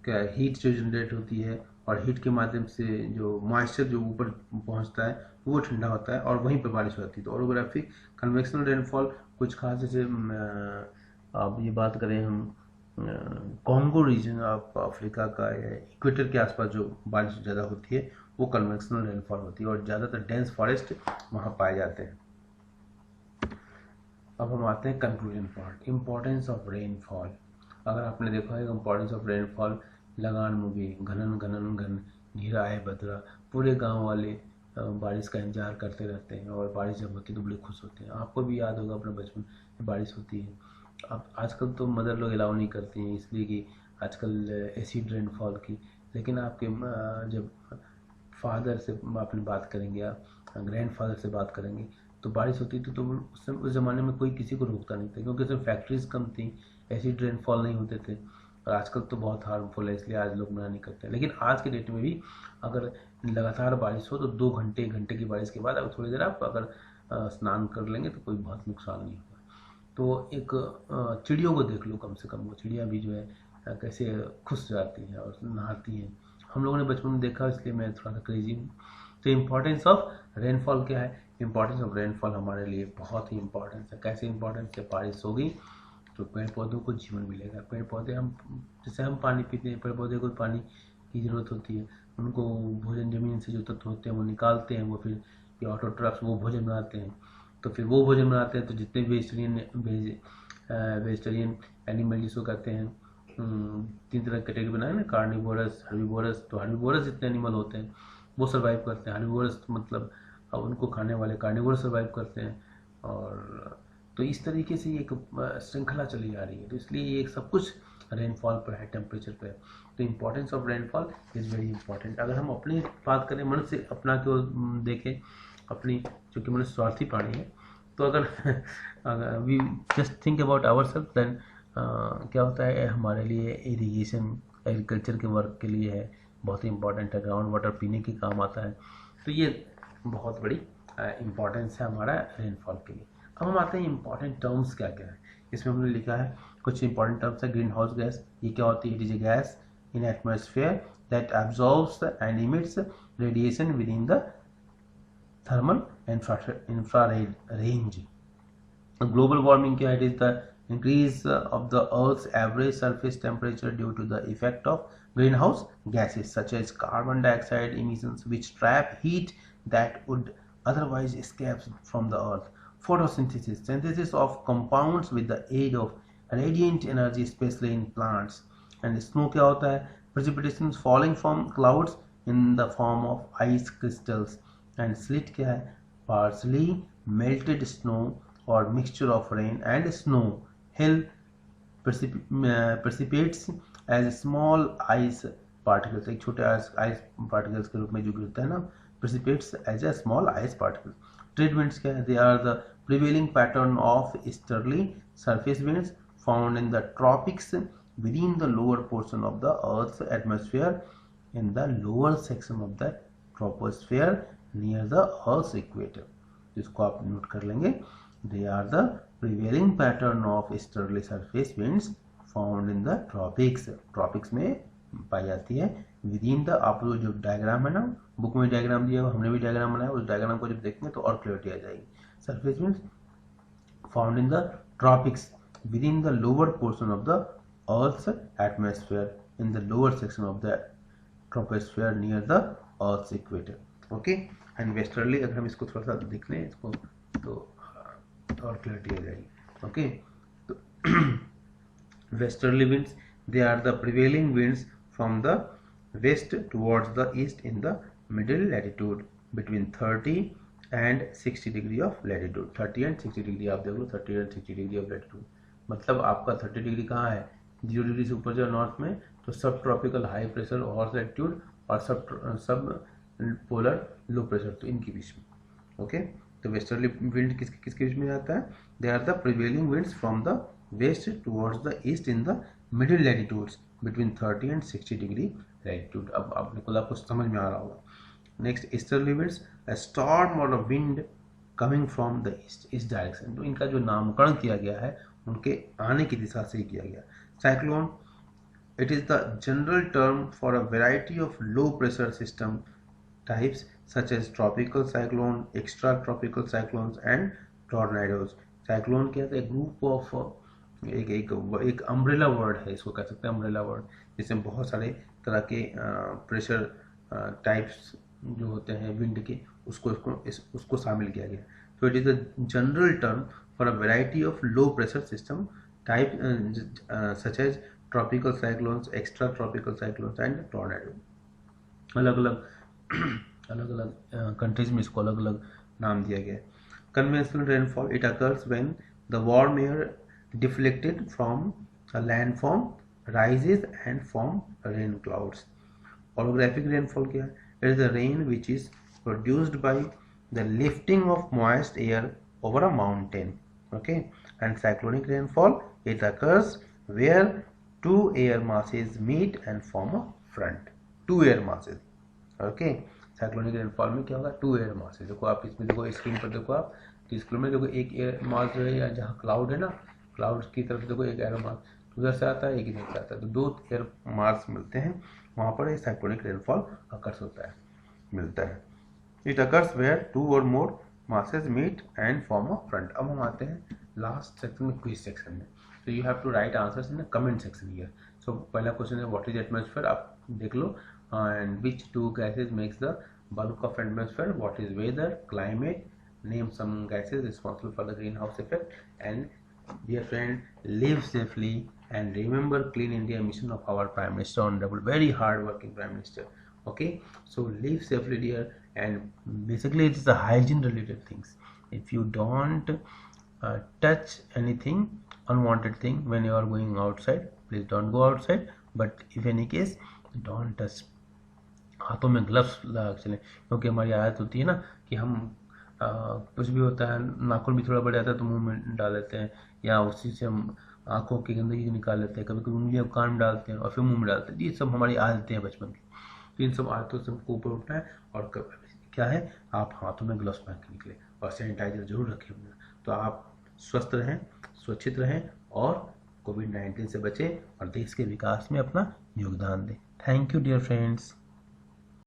क्या हीट जो जनरेट होती है और हीट के माध्यम से जो मॉइस्चर जो ऊपर पहुंचता है वो ठंडा होता है और वहीं पर बारिश होती है। तो ऑरोग्राफिक कन्वेक्शनल रेनफॉल कुछ खास, जैसे अब ये बात करें हम कॉन्गो रीजन ऑफ अफ्रीका का या इक्वेटर के आसपास जो बारिश ज़्यादा होती है वो कन्वेक्शनल रेनफॉल होती है और ज़्यादातर डेंस फॉरेस्ट वहाँ पाए जाते हैं। अब हम आते हैं conclusion part, importance of rainfall. अगर आपने देखा है इम्पोर्टेंस ऑफ रेनफॉल, लगान मूवी, घनन घनन घन घेरा है बदरा, पूरे गांव वाले बारिश का इंतजार करते रहते हैं और बारिश जब होती है तो बड़े खुश होते हैं। आपको भी याद होगा अपने बचपन में बारिश होती है। अब आजकल तो मदर लोग अलाउ नहीं करती हैं इसलिए कि आजकल एसिड रेनफॉल की, लेकिन आपके जब फादर से आपने बात करेंगे या ग्रैंड फादर से बात करेंगे तो बारिश होती थी तो उस ज़माने में कोई किसी को रोकता नहीं था क्योंकि उसमें फैक्ट्रीज कम थी, एसिड रेनफॉल नहीं होते थे। और आजकल तो बहुत हार्मफुल है इसलिए आज लोग मना नहीं करते। लेकिन आज के डेट में भी अगर लगातार बारिश हो तो 2 घंटे 1 घंटे की बारिश के बाद अगर थोड़ी देर आप अगर स्नान कर लेंगे तो कोई बहुत नुकसान नहीं होगा। तो एक चिड़ियों को देख लो, कम से कम वो चिड़िया भी जो है कैसे खुश जाती हैं और नहाती हैं। हम लोगों ने बचपन में देखा इसलिए मैं थोड़ा सा क्रेजी हूँ। तो इम्पोर्टेंस ऑफ रेनफॉल क्या है, इम्पोर्टेंस ऑफ रेनफॉल हमारे लिए बहुत ही इम्पोर्टेंस है। कैसे इम्पोर्टेंस है, बारिश होगी तो पेड़ पौधों को जीवन मिलेगा। पेड़ पौधे हम जैसे हम पानी पीते हैं, पेड़ पौधे को पानी की ज़रूरत होती है, उनको भोजन ज़मीन से जो तत्व होते हैं वो निकालते हैं, वो फिर ये ऑटोट्रफ्स वो भोजन बनाते हैं। तो फिर वो भोजन बनाते हैं तो जितने वेजिटेरियन एनिमल जिसको कहते हैं 3 तरह कैटेगरी बनाए ना, कार्निवोरस, हर्बीवोरस। तो हर्बीवोरस जितने एनिमल होते हैं वो सर्वाइव करते हैं। हर्बीवोरस मतलब अब उनको खाने वाले कार्निवोरस सर्वाइव करते हैं। और तो इस तरीके से एक श्रृंखला चली आ रही है। तो इसलिए ये सब कुछ रेनफॉल पर है, टेम्परेचर पर है। तो importance of rainfall is very important. अगर हम अपनी बात करें, मनुष्य अपना क्यों देखें, अपनी, चूँकि मनुष्य स्वार्थी प्राणी है, तो अगर we just think about our self then क्या होता है, हमारे लिए इरिगेशन एग्रीकल्चर के वर्क के लिए है, बहुत ही इंपॉर्टेंट है। ग्राउंड वाटर पीने के काम आता है। तो ये बहुत बड़ी इम्पॉर्टेंस है हमारा रेनफॉल के लिए। अब हम आते हैं इम्पॉर्टेंट टर्म्स क्या क्या है। इसमें हमने लिखा है कुछ इंपॉर्टेंट टर्म्स है। ग्रीन हाउस गैस, ये क्या होती है? It is a gas in atmosphere that absorbs and emits radiation with in the thermal infrared range. Global warming क्या है? It is the increase of the Earth's average surface temperature due to the effect of greenhouse gases such as carbon dioxide emissions, which trap heat that would otherwise escape from the Earth. Photosynthesis, synthesis of compounds with the aid of radiant energy, especially in plants. And snow क्या होता है? Precipitation falling from clouds in the form of ice crystals. And sleet क्या है? Partially melted snow or mixture of rain and snow. Hail precipitates as small ice particles, एक छोटे ice particles के रूप में जो गिरता है ना, precipitates as a small ice particles. Trade winds क्या है? They are the prevailing pattern of easterly surface winds found in the tropics within the lower portion of the Earth's atmosphere in the lower section of the troposphere near the Earth's equator. जिसको आप note कर लेंगे। They are the prevailing pattern of easterly surface winds found in the tropics. tropics में पाई जाती है। within the, आप जो diagram है ना, बुक में डायग्राम दिया हुआ, हमने भी डायग्राम बनाया, उस डायग्राम को जब देखेंगे तो और क्लियरिटी आ जाएगी। surface winds found in the tropics within the lower portion of the Earth's atmosphere in the lower section of the troposphere near the Earth's equator. Okay, and westerly, अगर हम इसको थोड़ा सा देख लें इसको तो और क्लियरिटी आ जाएगी। ओके, तो westerly winds, they are the prevailing winds from the west towards the east in the middle latitude between 30 and 60 degree of latitude. 30 and 60 degree आप देख लो, 30 एंड 60 डिग्री ऑफ लैटिट्यूड मतलब आपका 30 डिग्री कहाँ है? 0 degree से ऊपर जो नॉर्थ में, तो सब tropical high pressure horse latitude और सब पोलर लो प्रेशर, तो इनके बीच में। ओके, तो वेस्टर्ली विंड किसके बीच में आता है? They are the prevailing winds from the west towards the east in the middle latitudes between 30 and 60 degree latitude. अब आपको समझ में आ रहा होगा। Next easterly winds, a storm or wind coming from the east, इस डायरेक्शन। तो इनका जो नामकरण किया गया है उनके आने की दिशा से ही किया गया। Cyclone, it is the general term for a variety of low pressure system types such as tropical cyclone, extratropical cyclones and tornadoes. Cyclone क्या है? ग्रुप ऑफ एक अम्ब्रेला वर्ड है, इसको कह सकते हैं अम्ब्रेला वर्ड, जिसमें बहुत सारे तरह के प्रेशर टाइप्स जो होते हैं विंड के, उसको शामिल किया गया। तो it is a general term for a variety of low pressure system type such as tropical cyclones, extra tropical cyclones and tornado. अलग अलग कंट्रीज में इसको अलग अलग नाम दिया गया है। Conventional rainfall, it occurs when the warm air deflected from a landform rises and form rain clouds. Orographic rainfall क्या है? It is the rain which is produced by the lifting of moist air over a mountain. Okay, and cyclonic rainfall, it occurs where two air masses meet and form a front. Two air masses. Okay, cyclonic rainfall में क्या होगा? Two air masses. देखो आप इसमें, देखो screen पर देखो आप, तो इसमें देखो एक एयर मास जो है, या जहाँ क्लाउड है ना, क्लाउड की तरफ देखो एक एयर मास उधर से आता है, एक इधर से आता है, तो दो एयर मास मिलते हैं, वहाँ पर साइक्लोनिक रेनफॉल अकर्स होता है, मिलता है। It occurs where two or more masses meet and form a front. अब हम आते हैं लास्ट सेक्शन में, क्विज सेक्शन में। So you have to write answers in the comment section here. So पहला क्वेश्चन है what is atmosphere, आप देख लो, and which two gases makes the bulk of atmosphere, what is weather, climate, name some gases responsible for the greenhouse effect, and dear friend, live safely and remember Clean India mission of our Prime Minister, honorable, very hard working Prime Minister. Okay, so live safely dear, and basically it is the hygiene related things. If you don't touch anything unwanted thing when you are going outside, please don't go outside, but if any case don't touch। हाथों में gloves लगा के चलें, क्योंकि हमारी आदत होती है ना कि हम कुछ भी होता है, नाखून भी थोड़ा बढ़ जाता है तो मुंह में डाल लेते हैं, या उसी से हम आंखों की गंदगी निकाल लेते हैं, कभी कभी उंगलियां कान में डालते हैं और फिर मुंह में डालते हैं। ये सब हमारी आदतें हैं बचपन की, तो इन सब आदतों से हमको ऊपर उठना है। और क्या है, आप हाथों में ग्लव्स पहन के निकले और सैनिटाइजर जरूर रखें, तो आप स्वस्थ रहें, सुरक्षित रहें और कोविड-19 से बचें और देश के विकास में अपना योगदान दें। Thank you dear friends.